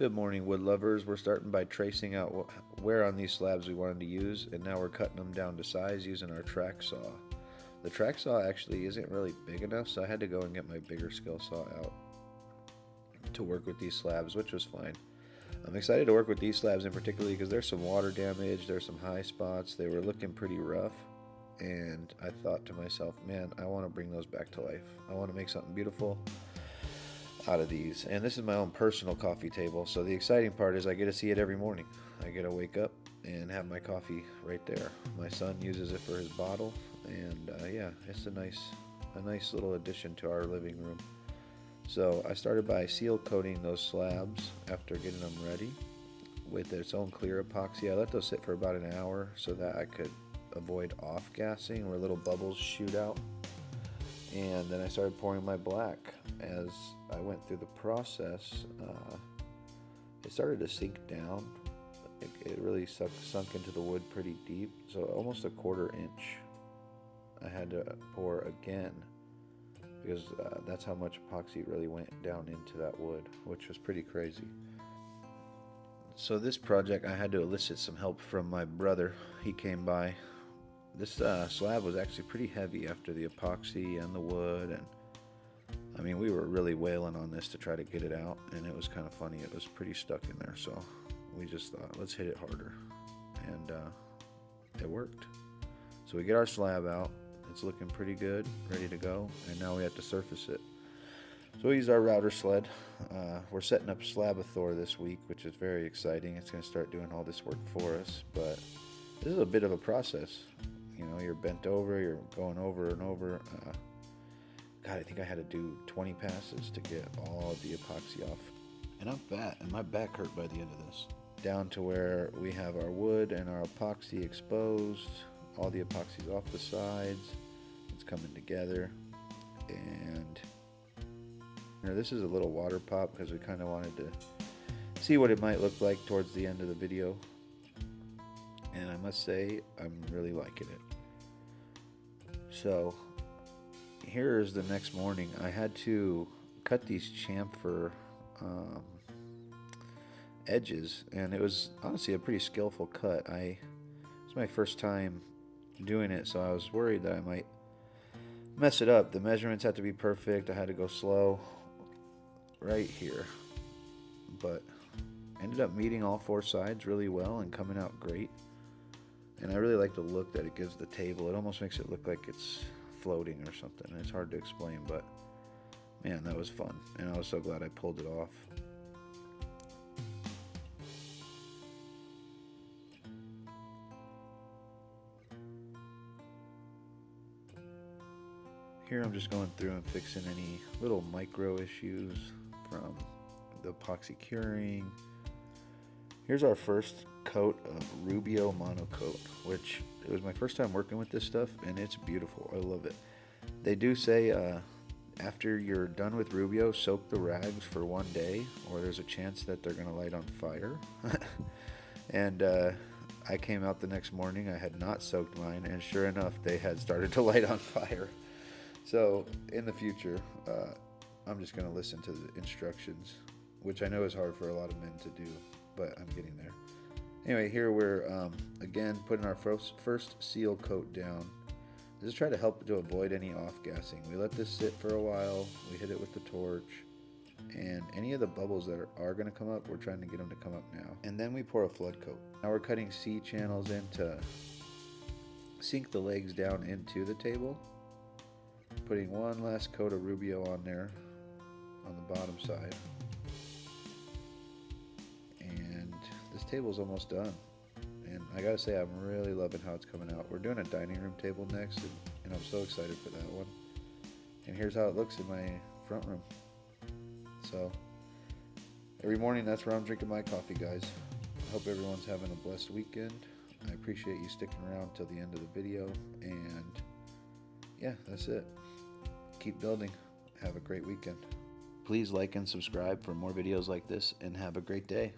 Good morning, wood lovers. We're starting by tracing out where on these slabs we wanted to use, and now we're cutting them down to size using our track saw. The track saw actually isn't really big enough, so I had to go and get my bigger skill saw out to work with these slabs, which was fine. I'm excited to work with these slabs in particular because there's some water damage, there's some high spots, they were looking pretty rough, and I thought to myself, man, I want to bring those back to life. I want to make something beautiful out of these. And this is my own personal coffee table, so the exciting part is I get to see it every morning. I get to wake up and have my coffee right there. My son uses it for his bottle, and yeah, it's a nice little addition to our living room. So I started by seal coating those slabs after getting them ready with its own clear epoxy. I let those sit for about an hour so that I could avoid off-gassing where little bubbles shoot out. And then I started pouring my black. As I went through the process, it started to sink down. It really sunk into the wood pretty deep, so almost a 1/4 inch. I had to pour again because that's how much epoxy really went down into that wood, which was pretty crazy. So this project, I had to elicit some help from my brother. He came by. This slab was actually pretty heavy after the epoxy and the wood, and I mean, we were really wailing on this to try to get it out, and it was kind of funny. It was pretty stuck in there, so we just thought, let's hit it harder, and it worked. So we get our slab out. It's looking pretty good, ready to go, and now we have to surface it. So we use our router sled. We're setting up Slab-a-Thor this week, which is very exciting. It's going to start doing all this work for us, but this is a bit of a process. You know, you're bent over, you're going over and over. God, I think I had to do 20 passes to get all the epoxy off. And I'm fat, and my back hurt by the end of this. Down to where we have our wood and our epoxy exposed. All the epoxy's off the sides. It's coming together. And this is a little water pop because we kind of wanted to see what it might look like towards the end of the video. And I must say, I'm really liking it. So here is the next morning. I had to cut these chamfer edges, and it was honestly a pretty skillful cut. It's my first time doing it, so I was worried that I might mess it up. The measurements had to be perfect. I had to go slow right here, but ended up meeting all 4 sides really well and coming out great. And I really like the look that it gives the table. It almost makes it look like it's floating or something. It's hard to explain, but man, that was fun, and I was so glad I pulled it off. Here I'm just going through and fixing any little micro issues from the epoxy curing. Here's our first coat of Rubio Monocoat, which it was my first time working with this stuff, and it's beautiful. I love it. They do say after you're done with Rubio, soak the rags for 1 day, or there's a chance that they're going to light on fire. And I came out the next morning. I had not soaked mine, and sure enough, they had started to light on fire. So in the future, I'm just going to listen to the instructions, which I know is hard for a lot of men to do, but I'm getting there. Anyway, here we're again putting our first seal coat down. This is try to help to avoid any off-gassing. We let this sit for a while. We hit it with the torch, and any of the bubbles that are going to come up, we're trying to get them to come up now. And then we pour a flood coat. Now we're cutting C channels in to sink the legs down into the table. Putting one last coat of Rubio on there on the bottom side. And this table's almost done. And I gotta say, I'm really loving how it's coming out. We're doing a dining room table next, and I'm so excited for that one. And here's how it looks in my front room. So every morning, that's where I'm drinking my coffee, guys. I hope everyone's having a blessed weekend. I appreciate you sticking around till the end of the video, and yeah, that's it. Keep building. Have a great weekend. Please like and subscribe for more videos like this, and have a great day.